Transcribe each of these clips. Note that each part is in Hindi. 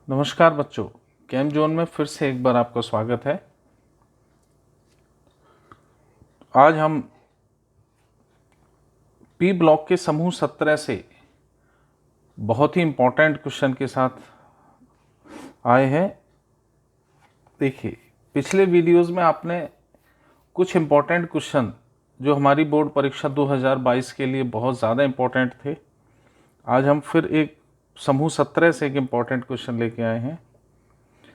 नमस्कार बच्चों, कैम जोन में फिर से एक बार आपका स्वागत है। आज हम पी ब्लॉक के समूह 17 से बहुत ही इम्पोर्टेंट क्वेश्चन के साथ आए हैं। देखिए, पिछले वीडियोस में आपने कुछ इम्पोर्टेंट क्वेश्चन जो हमारी बोर्ड परीक्षा 2022 के लिए बहुत ज़्यादा इम्पोर्टेंट थे, आज हम फिर एक समूह 17 से एक इम्पोर्टेंट क्वेश्चन लेके आए हैं।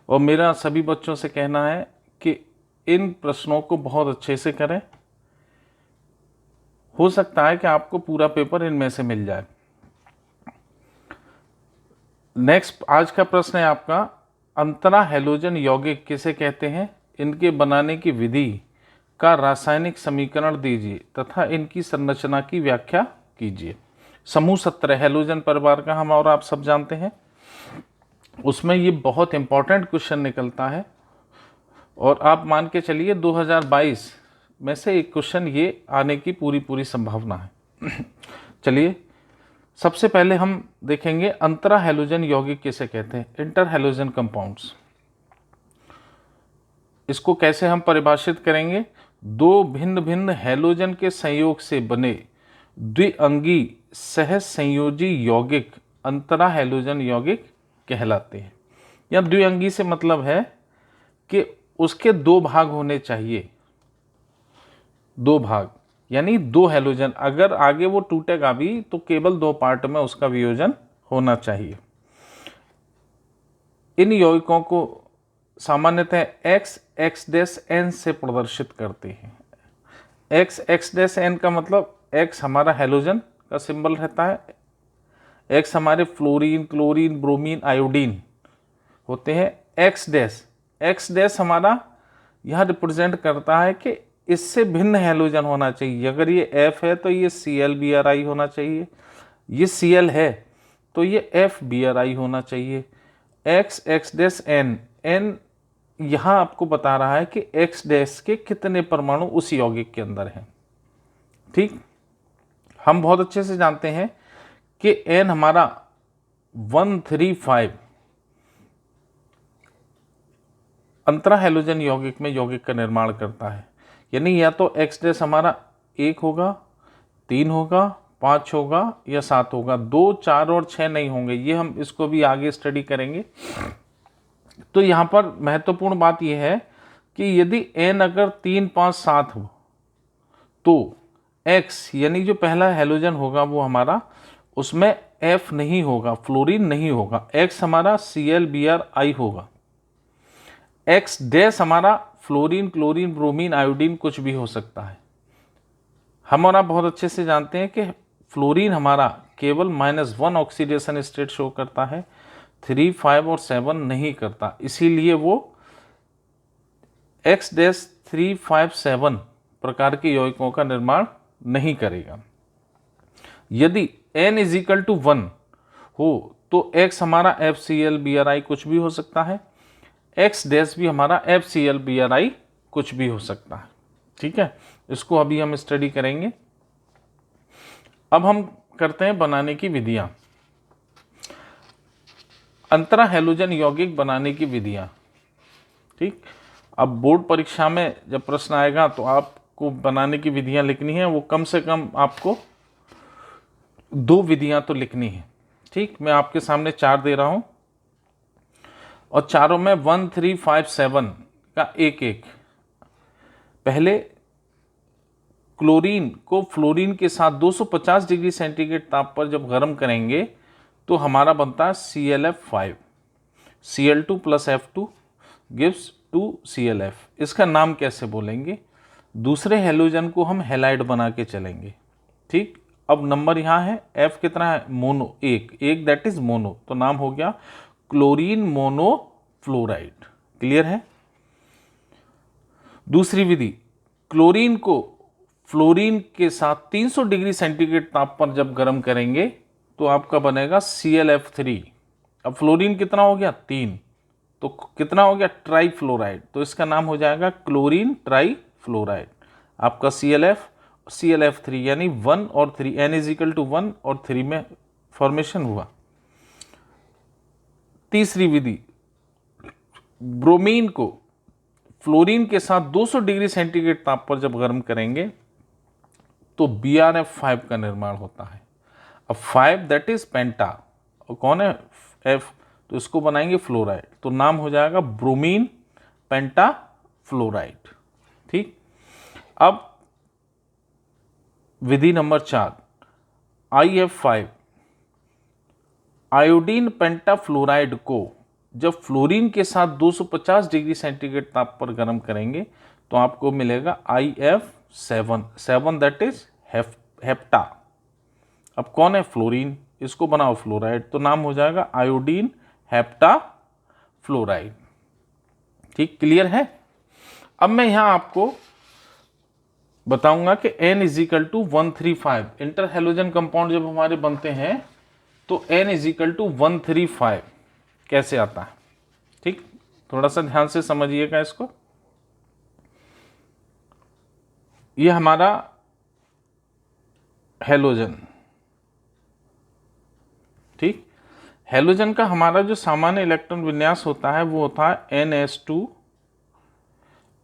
और मेरा सभी बच्चों से कहना है कि इन प्रश्नों को बहुत अच्छे से करें। हो सकता है कि आपको पूरा पेपर इनमें से मिल जाए। नेक्स्ट आज का प्रश्न है आपका, अंतरा हैलोजन यौगिक किसे कहते हैं? इनके बनाने की विधि का रासायनिक समीकरण दीजिए तथा इनकी संरचना की व्याख्या कीजिए। समूह 17 हैलोजन परिवार का हम और आप सब जानते हैं, उसमें ये बहुत इंपॉर्टेंट क्वेश्चन निकलता है। और आप मान के चलिए 2022 में से एक क्वेश्चन ये आने की पूरी संभावना है। चलिए, सबसे पहले हम देखेंगे अंतरा हैलोजन यौगिक किसे कहते हैं, इंटर हैलोजन कंपाउंड्स। इसको कैसे हम परिभाषित करेंगे? दो भिन्न भिन्न हैलोजन के संयोग से बने द्विअंगी सह संयोजी यौगिक अंतरा हैलोजन यौगिक कहलाते हैं। या द्विअंगी से मतलब है कि उसके दो भाग होने चाहिए, दो भाग यानी दो हैलोजन, अगर आगे वो टूटेगा भी तो केवल दो पार्ट में उसका वियोजन होना चाहिए। इन यौगिकों को सामान्यतः XXN से प्रदर्शित करते हैं। XXN का मतलब X हमारा हैलोजन का सिंबल रहता है, X हमारे फ्लोरीन, क्लोरीन, ब्रोमीन, आयोडीन होते हैं। X हमारा यह रिप्रेजेंट करता है कि इससे भिन्न हैलोजन होना चाहिए। अगर ये F है तो ये ClBrI होना चाहिए, ये Cl है तो ये FBrI होना चाहिए। XXN N यहाँ आपको बता रहा है कि X के कितने परमाणु उस यौगिक के अंदर हैं। ठीक, हम बहुत अच्छे से जानते हैं कि N हमारा 135 अंतरा हैलोजन यौगिक में यौगिक का निर्माण करता है। यानी या तो X हमारा 1 होगा, 3 होगा, 5 होगा या 7 होगा, 2, 4 और 6 नहीं होंगे। ये हम इसको भी आगे स्टडी करेंगे। तो यहाँ पर महत्वपूर्ण बात यह है कि यदि N अगर 3, 5, 7 हो तो X यानी जो पहला हैलोजन होगा वो हमारा, उसमें F नहीं होगा, फ्लोरीन नहीं होगा, X हमारा ClBrI होगा। X हमारा फ्लोरीन, क्लोरीन, ब्रोमीन, आयोडीन कुछ भी हो सकता है। हम और आप बहुत अच्छे से जानते हैं कि फ्लोरीन हमारा केवल -1 ऑक्सीडेशन स्टेट शो करता है, 3, 5 और 7 नहीं करता। इसीलिए वो X-3, 5, 7 प्रकार के यौगिकों का निर्माण नहीं करेगा। यदि N = 1 हो तो X हमारा FClBrI कुछ भी हो सकता है, X भी हमारा FClBrI कुछ भी हो सकता है। ठीक है, इसको अभी हम स्टडी करेंगे। अब हम करते हैं बनाने की विधियां, अंतरा हैलोजन यौगिक बनाने की विधियां। ठीक, अब बोर्ड परीक्षा में जब प्रश्न आएगा तो आपको बनाने की विधियां लिखनी है, वो कम से कम आपको 2 विधियां तो लिखनी है। ठीक, मैं आपके सामने 4 दे रहा हूं और चारों में 1, 3, 5, 7 का एक एक। पहले क्लोरीन को फ्लोरीन के साथ 250 डिग्री सेंटीग्रेड ताप पर जब गर्म करेंगे तो हमारा बनता है ClF5, Cl2 + F2 gives 2ClF। इसका नाम कैसे बोलेंगे? दूसरे हैलोजन को हम हैलाइड बना के चलेंगे। ठीक, अब नंबर यहाँ है, F कितना है? मोनो, एक दैट इज मोनो, तो नाम हो गया क्लोरीन मोनोफ्लोराइड। क्लियर है? दूसरी विधि, क्लोरीन को फ्लोरीन के साथ 300 डिग्री सेंटीग्रेड ताप पर जब गर्म करेंगे तो आपका बनेगा ClF3। अब फ्लोरीन कितना हो गया? 3, तो कितना हो गया? ट्राईफ्लोराइड, तो इसका नाम हो जाएगा क्लोरीन ट्राईफ्लोराइड। आपका ClF3 यानी 1 और 3, N = 1 और 3 में फॉर्मेशन हुआ। तीसरी विधि, ब्रोमीन को फ्लोरीन के साथ 200 डिग्री सेंटीग्रेड ताप पर जब गर्म करेंगे तो BrF5 का निर्माण होता है। अब 5 दैट इज पेंटा, और कौन है F, तो इसको बनाएंगे फ्लोराइड, तो नाम हो जाएगा ब्रोमीन पेंटा फ्लोराइड। ठीक, अब विधि नंबर 4, IF5, आयोडीन पेंटाफ्लोराइड को जब फ्लोरीन के साथ 250 डिग्री सेंटीग्रेड ताप पर गर्म करेंगे तो आपको मिलेगा IF7, 7 दैट इज हेप्टा। अब कौन है फ्लोरीन, इसको बनाओ फ्लोराइड, तो नाम हो जाएगा आयोडीन हेप्टा फ्लोराइड। ठीक, क्लियर है। अब मैं यहां आपको बताऊंगा कि N = 135, इंटर हेलोजन कंपाउंड जब हमारे बनते हैं तो N = 135 कैसे आता है। ठीक, थोड़ा सा ध्यान से समझिएगा इसको। ये हमारा हेलोजन, ठीक, हेलोजन का हमारा जो सामान्य इलेक्ट्रॉन विन्यास होता है वो होता है NS2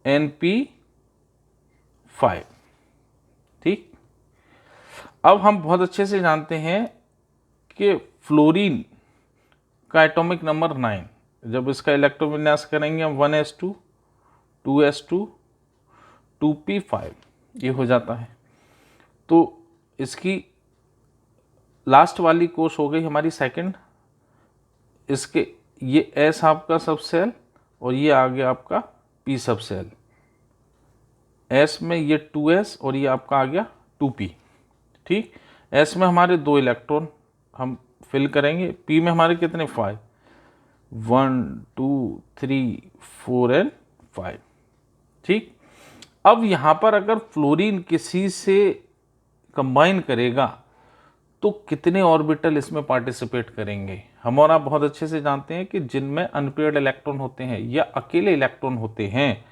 NP5। ठीक, अब हम बहुत अच्छे से जानते हैं कि फ्लोरीन का एटॉमिक नंबर 9, जब इसका इलेक्ट्रॉन विन्यास करेंगे हम 1s2 2s2 2p5 ये हो जाता है। तो इसकी लास्ट वाली कोश हो गई हमारी सेकंड, इसके ये S आपका सब सेल और ये आ गया आपका P सब सेल, S में ये 2s और ये आपका आ गया 2p। ठीक, S में हमारे 2 इलेक्ट्रॉन हम फिल करेंगे, P में हमारे कितने 5, 1 2 3 4 एंड 5। ठीक, अब यहां पर अगर फ्लोरीन किसी से कंबाइन करेगा तो कितने ऑर्बिटल इसमें पार्टिसिपेट करेंगे। हम और आप बहुत अच्छे से जानते हैं कि जिनमें अनपेयर्ड इलेक्ट्रॉन होते हैं या अकेले इलेक्ट्रॉन होते हैं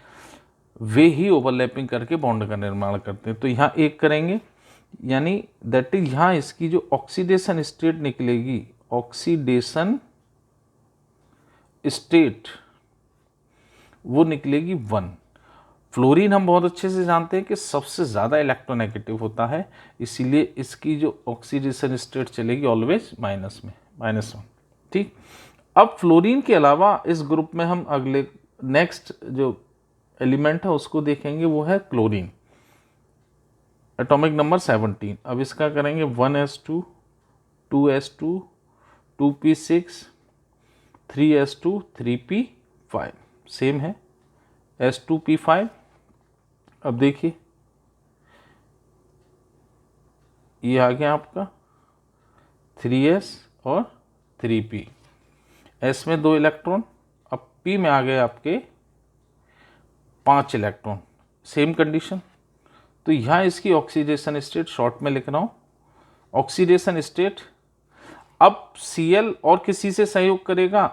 वे ही ओवरलैपिंग करके बॉन्ड का निर्माण करते हैं। तो यहाँ एक करेंगे, यानी दैट इज यहाँ इसकी जो ऑक्सीडेशन स्टेट निकलेगी, ऑक्सीडेशन स्टेट वो निकलेगी 1। फ्लोरीन हम बहुत अच्छे से जानते हैं कि सबसे ज़्यादा इलेक्ट्रोनेगेटिव होता है, इसीलिए इसकी जो ऑक्सीडेशन स्टेट चलेगी ऑलवेज माइनस में, -1। ठीक, अब फ्लोरीन के अलावा इस ग्रुप में हम अगले नेक्स्ट जो एलिमेंट है उसको देखेंगे, वो है क्लोरीन, एटॉमिक नंबर 17। अब इसका करेंगे 1s2 2s2 2p6 3s2 3p5, same है S2p5। अब देखिए ये आ गया आपका 3s और 3p, S में 2 इलेक्ट्रॉन, अब P में आ गए आपके 5 इलेक्ट्रॉन, सेम कंडीशन। तो यहाँ इसकी ऑक्सीडेशन स्टेट शॉर्ट में लिख रहा हूँ, ऑक्सीडेशन स्टेट। अब Cl और किसी से सहयोग करेगा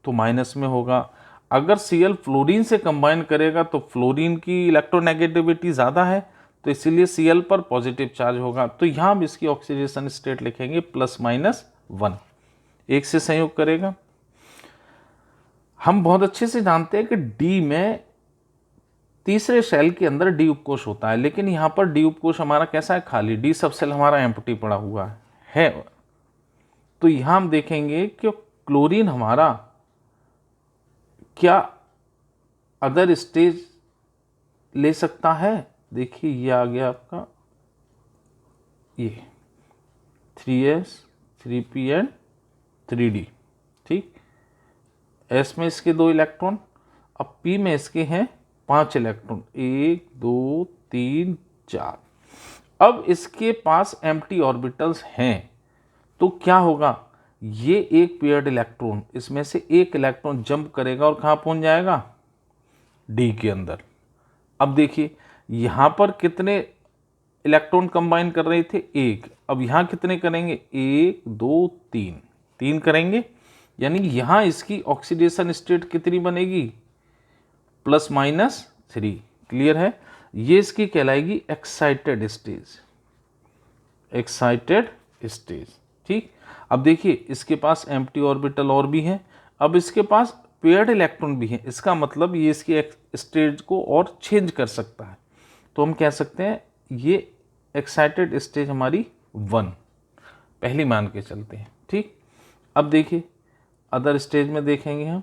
तो माइनस में होगा, अगर Cl फ्लोरीन से कंबाइन करेगा तो फ्लोरीन की इलेक्ट्रोनेगेटिविटी ज़्यादा है तो इसीलिए Cl पर पॉजिटिव चार्ज होगा। तो यहाँ हम इसकी ऑक्सीडेशन स्टेट लिखेंगे +-1, एक से संयोग करेगा। हम बहुत अच्छे से जानते हैं कि D में तीसरे शेल के अंदर D उपकोष होता है, लेकिन यहाँ पर D उपकोष हमारा कैसा है, खाली, D सब सेल हमारा एम्प्टी पड़ा हुआ है। तो यहाँ हम देखेंगे कि क्लोरीन हमारा क्या अदर स्टेज ले सकता है। देखिए ये आ गया आपका ये 3s 3p एंड 3d। ठीक, S में इसके 2 इलेक्ट्रॉन, अब P में इसके हैं 5 इलेक्ट्रॉन, 1 2 3 4। अब इसके पास एम्प्टी ऑर्बिटल्स हैं तो क्या होगा, ये एक पेयर्ड इलेक्ट्रॉन, इसमें से एक इलेक्ट्रॉन जंप करेगा और कहाँ पहुंच जाएगा, D के अंदर। अब देखिए यहाँ पर कितने इलेक्ट्रॉन कंबाइन कर रहे थे, 1, अब यहाँ कितने करेंगे, 1 2 3 करेंगे, यानी यहाँ इसकी ऑक्सीडेशन स्टेट कितनी बनेगी, +-3। क्लियर है, ये इसकी कहलाएगी एक्साइटेड स्टेज, एक्साइटेड स्टेज। ठीक, अब देखिए इसके पास एम्प्टी ऑर्बिटल और भी हैं, अब इसके पास पेयर्ड इलेक्ट्रॉन भी है, इसका मतलब ये इसकी स्टेज को और चेंज कर सकता है। तो हम कह सकते हैं ये एक्साइटेड स्टेज हमारी 1 पहली मान के चलते हैं। ठीक, अब देखिए अदर स्टेज में देखेंगे हम,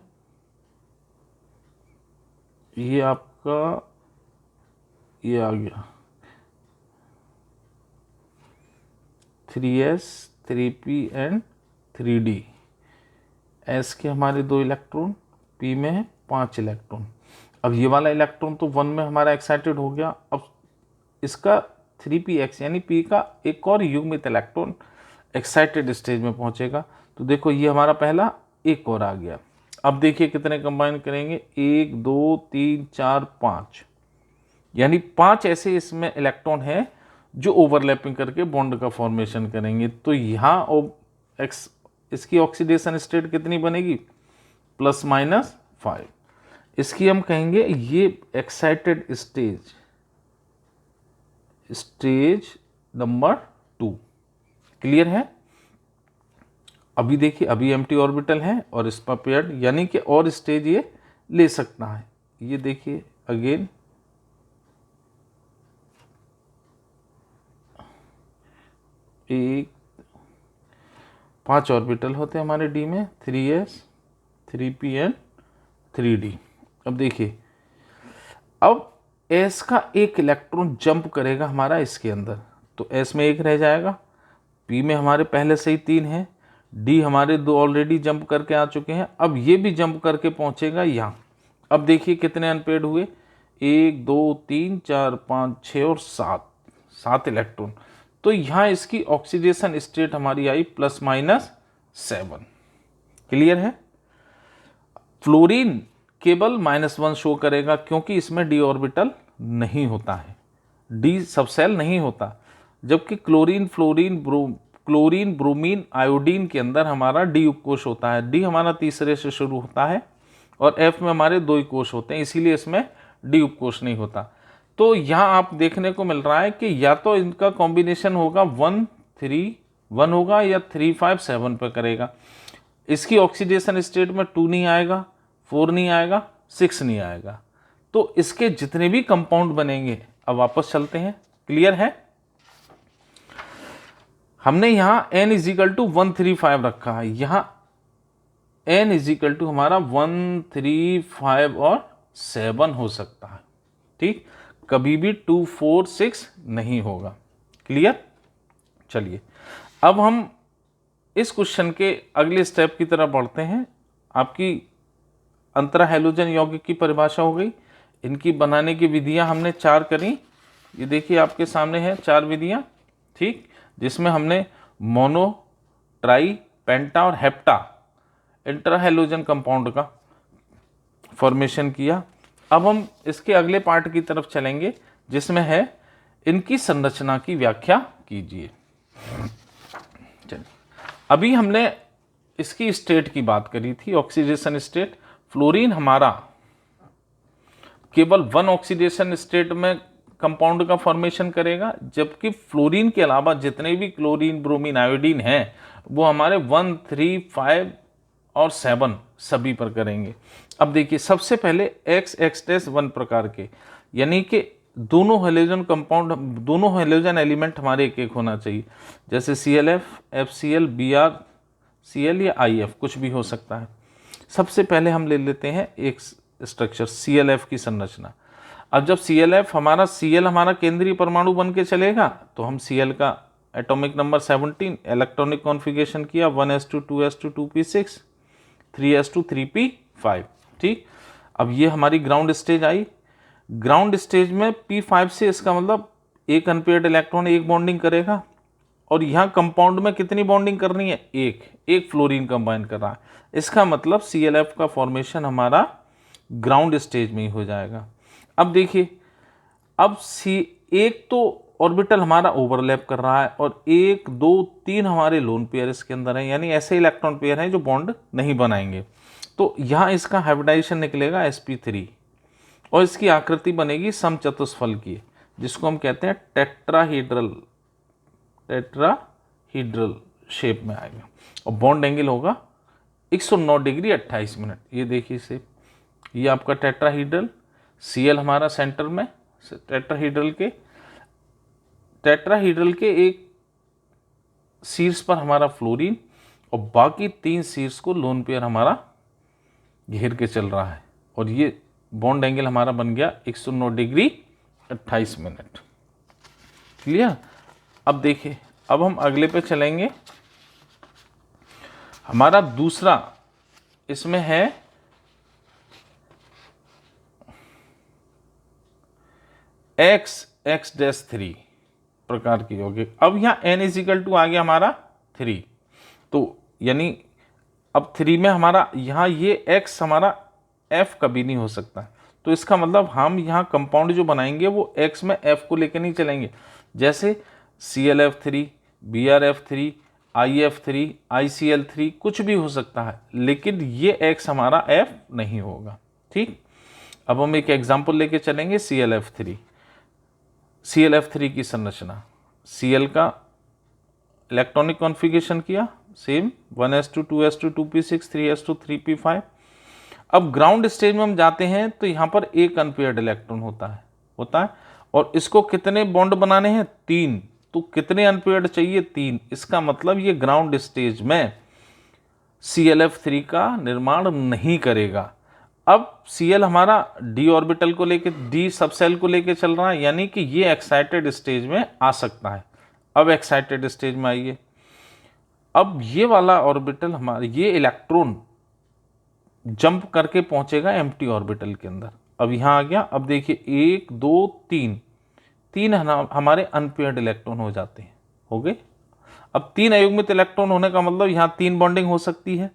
ये आपका ये आ गया 3s 3p and 3d। s के हमारे 2 इलेक्ट्रॉन, p में है 5 इलेक्ट्रॉन। अब ये वाला इलेक्ट्रॉन तो 1 में हमारा एक्साइटेड हो गया। अब इसका 3px यानी p का एक और युग्मित इलेक्ट्रॉन एक्साइटेड स्टेज में पहुंचेगा। तो देखो ये हमारा पहला एक और आ गया। अब देखिए कितने कंबाइन करेंगे, 1 2 3 4 5, यानी 5 ऐसे इसमें इलेक्ट्रॉन हैं जो ओवरलैपिंग करके बॉन्ड का फॉर्मेशन करेंगे। तो यहाँ इसकी ऑक्सीडेशन स्टेट कितनी बनेगी, ±5। इसकी हम कहेंगे ये एक्साइटेड स्टेज नंबर 2। क्लियर है। अभी देखिए अभी एम्प्टी ऑर्बिटल है और इस पर पेयर्ड, यानी कि और स्टेज ये ले सकता है। ये देखिए अगेन एक 5 ऑर्बिटल होते हैं हमारे डी में, 3s 3p एंड 3d। अब देखिए अब s का एक इलेक्ट्रॉन जंप करेगा हमारा इसके अंदर, तो s में 1 रह जाएगा, p में हमारे पहले से ही 3 है, d हमारे 2 ऑलरेडी जंप करके आ चुके हैं। अब ये भी जंप करके पहुंचेगा यहाँ। अब देखिए कितने अनपेड हुए, 1 2 3 4 5 6 और 7 इलेक्ट्रॉन। तो यहाँ इसकी ऑक्सीडेशन स्टेट हमारी आई ±7। क्लियर है। फ्लोरीन केवल -1 शो करेगा क्योंकि इसमें d ऑर्बिटल नहीं होता है, d सबसेल नहीं होता, जबकि chlorine fluorine chlorine bromine iodine के अंदर हमारा डी उपकोष होता है। डी हमारा तीसरे से शुरू होता है और एफ में हमारे 2 कोष होते हैं, इसीलिए इसमें डी उपकोष नहीं होता। तो यहाँ आप देखने को मिल रहा है कि या तो इनका कॉम्बिनेशन होगा 1 3 1 होगा या 3 5 7 पे करेगा। इसकी ऑक्सीडेशन स्टेट में 2 नहीं आएगा, 4 नहीं आएगा, 6 नहीं आएगा। तो इसके जितने भी कंपाउंड बनेंगे, अब वापस चलते हैं। क्लियर है। हमने यहाँ n = 135 रखा है, यहाँ n = हमारा 1 3 5 और 7 हो सकता है। ठीक, कभी भी 2 4 6 नहीं होगा। क्लियर। चलिए अब हम इस क्वेश्चन के अगले स्टेप की तरफ बढ़ते हैं। आपकी अंतरा हैलोजन यौगिक की परिभाषा हो गई, इनकी बनाने की विधियां हमने 4 करी। ये देखिए आपके सामने है 4 विधियां। ठीक, जिसमें हमने मोनो, ट्राई, पेंटा और हेप्टा इंट्रा हैलोजन कंपाउंड का फॉर्मेशन किया। अब हम इसके अगले पार्ट की तरफ चलेंगे, जिसमें है इनकी संरचना की व्याख्या कीजिए। चलिए, अभी हमने इसकी स्टेट की बात करी थी, ऑक्सीडेशन स्टेट। फ्लोरीन हमारा केवल 1 ऑक्सीडेशन स्टेट में कंपाउंड का फॉर्मेशन करेगा, जबकि फ्लोरीन के अलावा जितने भी क्लोरीन ब्रोमीन आयोडीन हैं वो हमारे 1 3 5 और 7 सभी पर करेंगे। अब देखिए सबसे पहले XX-1 प्रकार के, यानी कि दोनों हैलोजन कंपाउंड, दोनों हैलोजन एलिमेंट हमारे एक एक होना चाहिए, जैसे ClF, FCl, BrCl या IF कुछ भी हो सकता है। सबसे पहले हम ले लेते हैं एक स्ट्रक्चर ClF की संरचना। अब जब ClF हमारा Cl हमारा केंद्रीय परमाणु बन के चलेगा, तो हम Cl का एटॉमिक नंबर 17, इलेक्ट्रॉनिक कॉन्फ़िगरेशन किया 1s2 2s2 2p6 3s2 3p5। ठीक, अब ये हमारी ground stage I. Ground stage में p5 से इसका मतलब एक अनपेयर्ड इलेक्ट्रॉन एक बॉन्डिंग करेगा, और यहाँ कंपाउंड में कितनी बॉन्डिंग करनी है, एक फ्लोरीन कंबाइन कर रहा है। इसका मतलब ClF का फॉर्मेशन हमारा ग्राउंड स्टेज में ही हो जाएगा। अब देखिए, अब एक तो ऑर्बिटल हमारा ओवरलैप कर रहा है और 1 2 3 हमारे लोन पेयर इसके अंदर है, यानी ऐसे इलेक्ट्रॉन पेयर हैं जो बॉन्ड नहीं बनाएंगे। तो यहाँ इसका हाइब्रिडाइजेशन निकलेगा sp3 और इसकी आकृति बनेगी समचतुष्फल की, जिसको हम कहते हैं टेट्राहीड्रल शेप में आएगा, और बॉन्ड एंगल होगा 109 डिग्री 28 मिनट। ये देखिए शेप, ये आपका टेट्राहीड्रल, Cl हमारा सेंटर में, टेट्राहीड्रल के एक शीर्ष पर हमारा फ्लोरीन और बाकी 3 शीर्ष को लोन पेयर हमारा घेर के चल रहा है, और ये बॉन्ड एंगल हमारा बन गया 109 डिग्री 28 मिनट। क्लियर? अब देखिए, अब हम अगले पे चलेंगे। हमारा दूसरा इसमें है x(x'3) प्रकार की यौगिक। अब यहाँ n = आ गया हमारा 3, तो यानी अब 3 में हमारा यहाँ ये x हमारा f कभी नहीं हो सकता, तो इसका मतलब हम यहाँ कंपाउंड जो बनाएंगे वो x में f को लेकर नहीं चलेंगे। जैसे ClF3, BrF3, IF3, ICl3 कुछ भी हो सकता है, लेकिन ये x हमारा f नहीं होगा। ठीक, अब हम एक एग्जांपल लेके चलेंगे ClF3 की संरचना। Cl का इलेक्ट्रॉनिक कॉन्फ़िगरेशन किया same 1s2 2s2 2p6 3s2 3p5। अब ग्राउंड स्टेज में हम जाते हैं तो यहाँ पर एक अनपेयर्ड इलेक्ट्रॉन होता है और इसको कितने बॉन्ड बनाने हैं? 3। तो कितने अनपेयर्ड चाहिए? 3। इसका मतलब ये ग्राउंड स्टेज में ClF3 का निर्माण नहीं करेगा। अब Cl हमारा d ऑर्बिटल को लेके, d सबसेल को लेके चल रहा है, यानी कि ये एक्साइटेड स्टेज में आ सकता है। अब एक्साइटेड स्टेज में आइए, अब ये वाला ऑर्बिटल हमारा, ये इलेक्ट्रॉन जंप करके पहुंचेगा एम्प्टी ऑर्बिटल के अंदर। अब यहाँ आ गया, अब देखिए 1 2 3 हमारे अनपेयर्ड इलेक्ट्रॉन हो जाते हैं, हो गए। अब 3 अयुग्मित इलेक्ट्रॉन होने का मतलब यहाँ 3 बॉन्डिंग हो सकती है।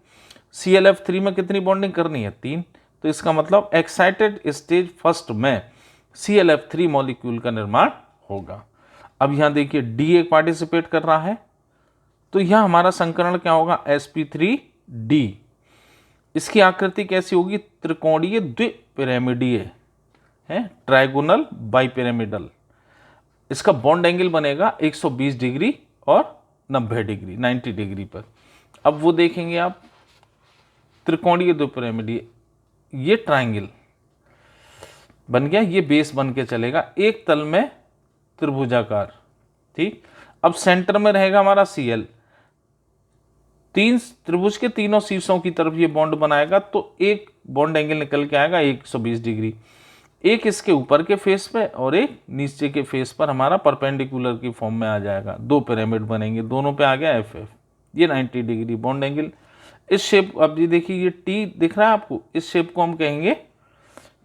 ClF3 में कितनी बॉन्डिंग करनी है? 3। तो इसका मतलब एक्साइटेड स्टेज फर्स्ट में ClF3 मॉलिक्यूल का निर्माण होगा। अब यहाँ देखिए D एक पार्टिसिपेट कर रहा है, तो यहाँ हमारा संकरण क्या होगा? sp3d। इसकी आकृति कैसी होगी? त्रिकोणीय द्विपिरामिडीय है, ट्राइगोनल बाइपिरामिडल। इसका बॉन्ड एंगल बनेगा 120 डिग्री और 90 डिग्री, 90 डिग्री पर। अब वो देखेंगे आप, त्रिकोणीय द्विपिरामिडीय, ये ट्राइंगल बन गया, ये बेस बन के चलेगा एक तल में त्रिभुजाकार। ठीक, अब सेंटर में रहेगा हमारा Cl, 3 त्रिभुज के तीनों शीर्षों की तरफ ये बॉन्ड बनाएगा, तो एक बॉन्ड एंगल निकल के आएगा 120 डिग्री। एक इसके ऊपर के फेस पे और एक नीचे के फेस पर हमारा परपेंडिकुलर की फॉर्म में आ जाएगा, 2 पिरामिड बनेंगे, दोनों पे आ गया FF, ये 90 डिग्री बॉन्ड एंगल। इस शेप, अब ये देखिए ये टी दिख रहा है आपको, इस शेप को हम कहेंगे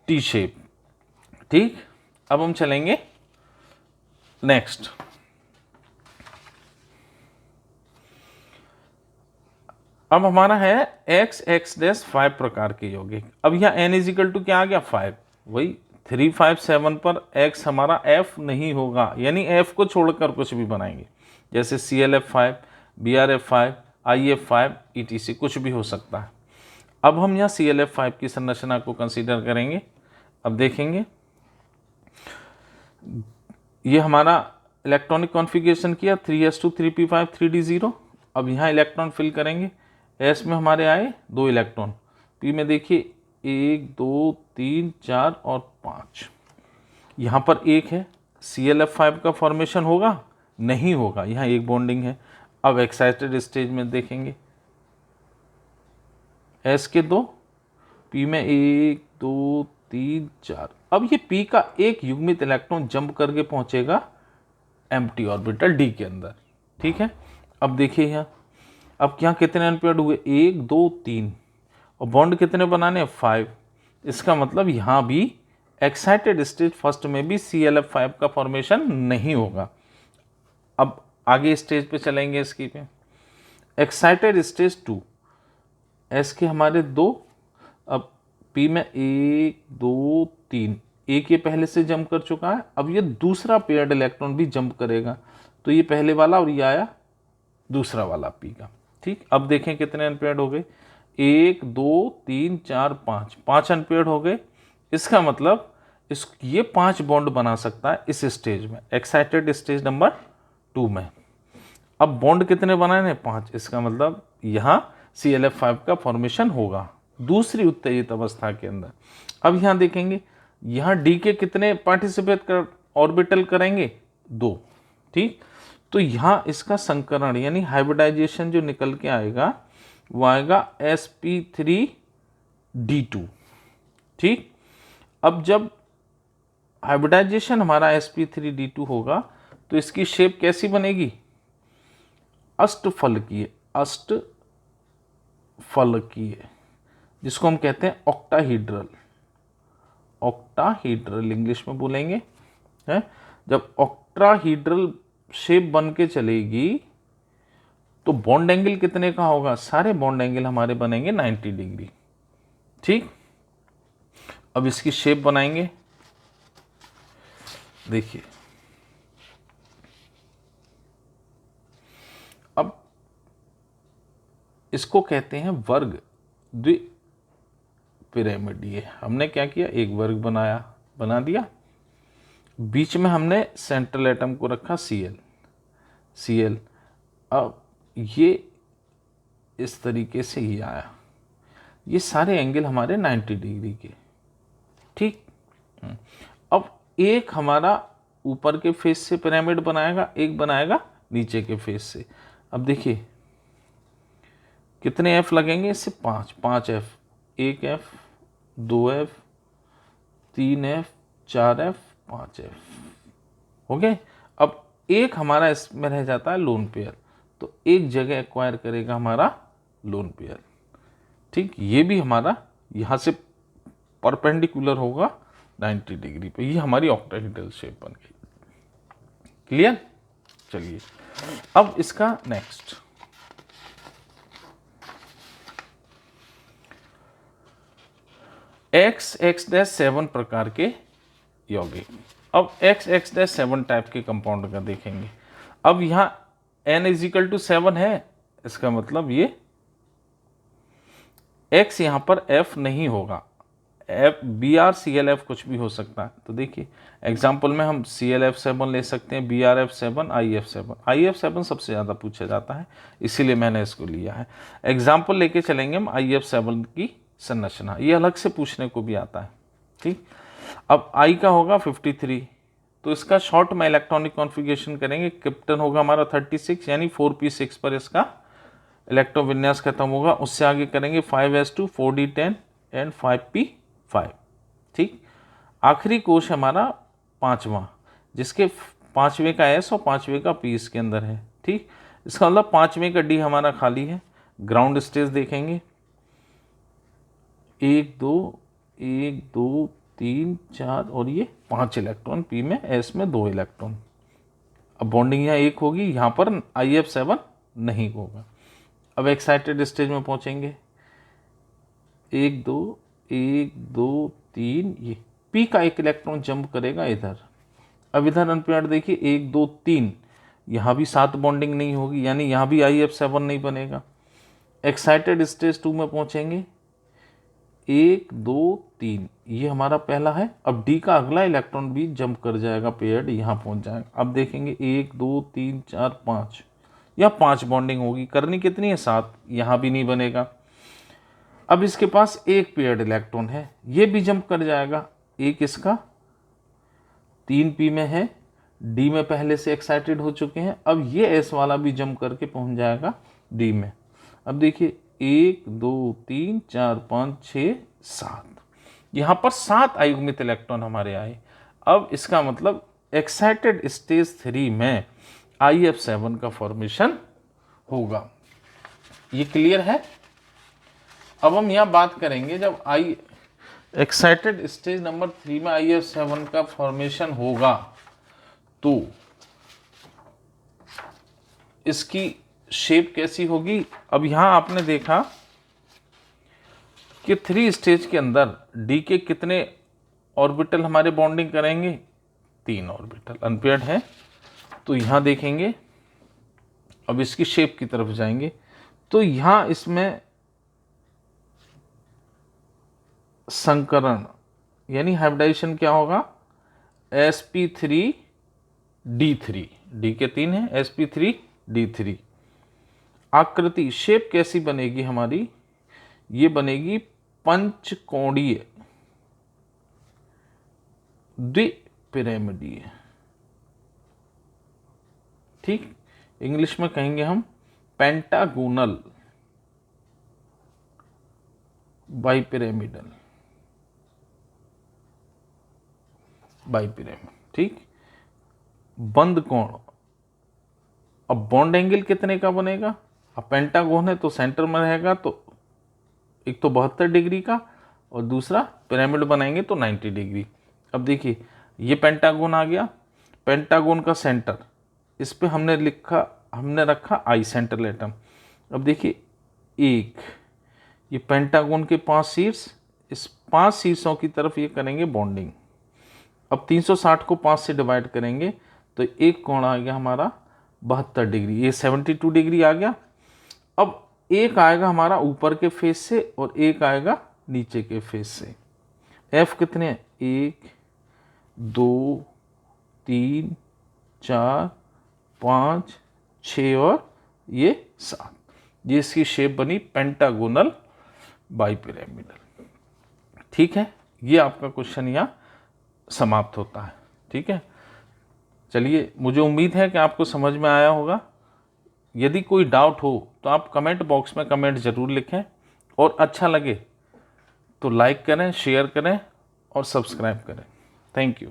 टी शेप। ठीक, अब हम चलेंगे नेक्स्ट। अब हमारा है x(x'5) प्रकार के यौगिक। अब यहाँ n = क्या आ गया? 5। वही 3 5 7 पर x हमारा f नहीं होगा, यानी f को छोड़कर कुछ भी बनाएंगे, जैसे ClF5, BrF5, IF5 etc कुछ भी हो सकता है। अब हम यहाँ ClF5 की संरचना को कंसीडर करेंगे। अब देखेंगे, ये हमारा इलेक्ट्रॉनिक कॉन्फ़िगरेशन किया 3s2 3p5 3d0। अब यहाँ इलेक्ट्रॉन फिल करेंगे, s में हमारे आए 2 इलेक्ट्रॉन, p में देखिए 1 2 3 4 और 5, यहाँ पर 1 है। ClF5 का फॉर्मेशन होगा? नहीं होगा, यहाँ एक बॉन्डिंग है। अब एक्साइटेड स्टेज में देखेंगे, s के 2, p में 1 2 3 4। अब ये p का एक युग्मित इलेक्ट्रॉन जंप करके पहुंचेगा एम्प्टी ऑर्बिटल d के अंदर। ठीक है, अब देखिए यहाँ, अब यहाँ कितने अनपेयर्ड हुए? 1 2 3, और बॉन्ड कितने बनाने हैं? 5। इसका मतलब यहाँ भी एक्साइटेड स्टेज फर्स्ट में भी ClF5 का फॉर्मेशन नहीं होगा। अब आगे स्टेज पे चलेंगे इसकी पे, एक्साइटेड स्टेज 2, s के हमारे 2, अब p में 1 2 3, एक ये पहले से जंप कर चुका है, अब ये दूसरा पेयर्ड इलेक्ट्रॉन भी जंप करेगा, तो ये पहले वाला और ये आया दूसरा वाला p का। ठीक, अब देखें कितने अनपेयर्ड हो गए? 1 2 3 4 5, 5 अनपेयर्ड हो गए। इसका मतलब ये 5 बॉन्ड बना सकता है इस स्टेज में, एक्साइटेड स्टेज नंबर 2 में। अब बॉन्ड कितने बनाने? 5। इसका मतलब यहाँ ClF5 का फॉर्मेशन होगा दूसरी उत्तेजित अवस्था के अंदर। अब यहाँ देखेंगे, यहाँ डी के कितने पार्टिसिपेट कर ऑर्बिटल करेंगे, 2, ठीक। तो यहाँ इसका संकरण यानी हाइब्रिडाइजेशन जो निकल के आएगा वो आएगा sp3d2, ठीक। अब जब हाइब्रिडाइजेशन हमारा sp3d2 होगा तो इसकी शेप कैसी बनेगी, अष्टफलकीय, अष्टफलकीय, जिसको हम कहते हैं ऑक्टाहीड्रल, ऑक्टाहीड्रल इंग्लिश में बोलेंगे है। जब ऑक्टाहीड्रल शेप बन के चलेगी तो बॉन्ड एंगल कितने का होगा, सारे बॉन्ड एंगल हमारे बनेंगे 90 डिग्री, ठीक। अब इसकी शेप बनाएंगे, देखिए अब इसको कहते हैं वर्ग द्विपिरामिडीय। हमने क्या किया, एक वर्ग बना दिया, बीच में हमने सेंट्रल एटम को रखा Cl। अब ये इस तरीके से ही आया, ये सारे एंगल हमारे 90 डिग्री के, ठीक। अब एक हमारा ऊपर के फेस से पिरामिड बनाएगा, एक बनाएगा नीचे के फेस से। अब देखिए कितने F लगेंगे इससे, 5 F, 1 F, 2 F, 3 F, 4 F, 5 F हो गए। अब एक हमारा इसमें रह जाता है लोन पेयर, तो एक जगह एक्वायर करेगा हमारा लोन पेयर, ठीक। ये भी हमारा यहाँ से परपेंडिकुलर होगा 90 डिग्री पे। ये हमारी ऑक्टाहेड्रल शेप बन गई, क्लियर। चलिए अब इसका नेक्स्ट, XX-7 प्रकार के यौगिक। अब XX-7 टाइप के कंपाउंड का देखेंगे। अब यहाँ N=7 है, इसका मतलब ये X यहाँ पर F नहीं होगा, BrClF कुछ भी हो सकता है। तो देखिए एग्जाम्पल में हम ClF7 ले सकते हैं, BrF7, IF7 सबसे ज़्यादा पूछा जाता है इसीलिए मैंने इसको लिया है। एग्जाम्पल लेके चलेंगे हम IF7 की संरचना, ये अलग से पूछने को भी आता है, ठीक। अब I का होगा 53, तो इसका शॉर्ट में इलेक्ट्रॉनिक कॉन्फ़िगरेशन करेंगे, क्रिप्टन होगा हमारा 36 यानी 4p6 पर इसका इलेक्ट्रॉन विन्यास खत्म होगा। उससे आगे करेंगे 5s2, 4d10 एंड 5p5, ठीक। आखिरी कोश हमारा 5वां, जिसके 5वें का S और 5वें का P इसके अंदर है, ठीक। इसका मतलब 5वें का D हमारा खाली है। ग्राउंड स्टेज देखेंगे, 1 2 3 4 और ये 5 इलेक्ट्रॉन, P में, S में 2 इलेक्ट्रॉन। अब बॉन्डिंग यहाँ 1 होगी, यहाँ पर IF7 नहीं होगा। अब एक्साइटेड स्टेज में पहुँचेंगे, 1 2 3, ये P का 1 इलेक्ट्रॉन जंप करेगा इधर। अब इधर अनपेयर्ड देखिए 1 2 3, यहाँ भी 7 बॉन्डिंग नहीं होगी यानी यहाँ भी IF7 नहीं बनेगा। एक्साइटेड स्टेज 2 में पहुँचेंगे, 1 2 3, ये हमारा पहला है। अब D का अगला इलेक्ट्रॉन भी जंप कर जाएगा, पेयर्ड यहाँ पहुँच जाएगा। अब देखेंगे 1 2 3 4 5, या 5 बॉन्डिंग होगी, करनी कितनी है 7, यहाँ भी नहीं बनेगा। अब इसके पास एक पेयर्ड इलेक्ट्रॉन है, ये भी जंप कर जाएगा, एक इसका 3p में है, D में पहले से एक्साइटेड हो चुके हैं। अब ये S वाला भी जंप करके पहुंच जाएगा D में। अब देखिए 1 2 3 4 5 6 7, यहाँ पर 7 अयुग्मित इलेक्ट्रॉन हमारे आए। अब इसका मतलब एक्साइटेड स्टेज 3 में IF7 का फॉर्मेशन होगा। ये क्लियर है। अब हम यहाँ बात करेंगे, जब एक्साइटेड स्टेज नंबर 3 में IF7 का फॉर्मेशन होगा तो इसकी शेप कैसी होगी। अब यहाँ आपने देखा कि 3 स्टेज के अंदर D के कितने ऑर्बिटल हमारे बॉन्डिंग करेंगे, 3 ऑर्बिटल अनपेयर्ड है। तो यहाँ देखेंगे, अब इसकी शेप की तरफ जाएंगे तो यहाँ इसमें संकरण यानी हाइब्रिडाइजेशन क्या होगा, sp3d3, D के 3 है, sp3d3। आकृति शेप कैसी बनेगी हमारी, ये बनेगी पंचकोणीय द्विपिरामिडीय। ठीक, इंग्लिश में कहेंगे हम पेंटागोनल बाइपिरामिडल, बाइपिरामिड। ठीक, बंद कोण, अब बॉन्ड एंगल कितने का बनेगा, अब पेंटागोन है तो सेंटर में रहेगा, तो एक तो 72 डिग्री का और दूसरा पिरामिड बनाएंगे तो 90 डिग्री। अब देखिए ये पेंटागोन आ गया, पेंटागोन का सेंटर, इस पे हमने रखा आई सेंट्रल एटम। अब देखिए एक, ये पेंटागोन के 5 शीर्ष, इस 5 शीर्षों की तरफ ये करेंगे बॉन्डिंग। अब 360 को 5 से डिवाइड करेंगे तो एक कोण आ गया हमारा 72 डिग्री, ये 72 डिग्री आ गया। अब एक आएगा हमारा ऊपर के फेस से और एक आएगा नीचे के फेस से। एफ कितने हैं, 1 2 3 4 5 6 और ये 7, ये इसकी शेप बनी पेंटागोनल बाइपिरामिडल। ठीक है, ये आपका क्वेश्चन यहाँ समाप्त होता है। ठीक है, चलिए, मुझे उम्मीद है कि आपको समझ में आया होगा। यदि कोई डाउट हो तो आप कमेंट बॉक्स में कमेंट ज़रूर लिखें, और अच्छा लगे तो लाइक करें, शेयर करें और सब्सक्राइब करें। Thank you.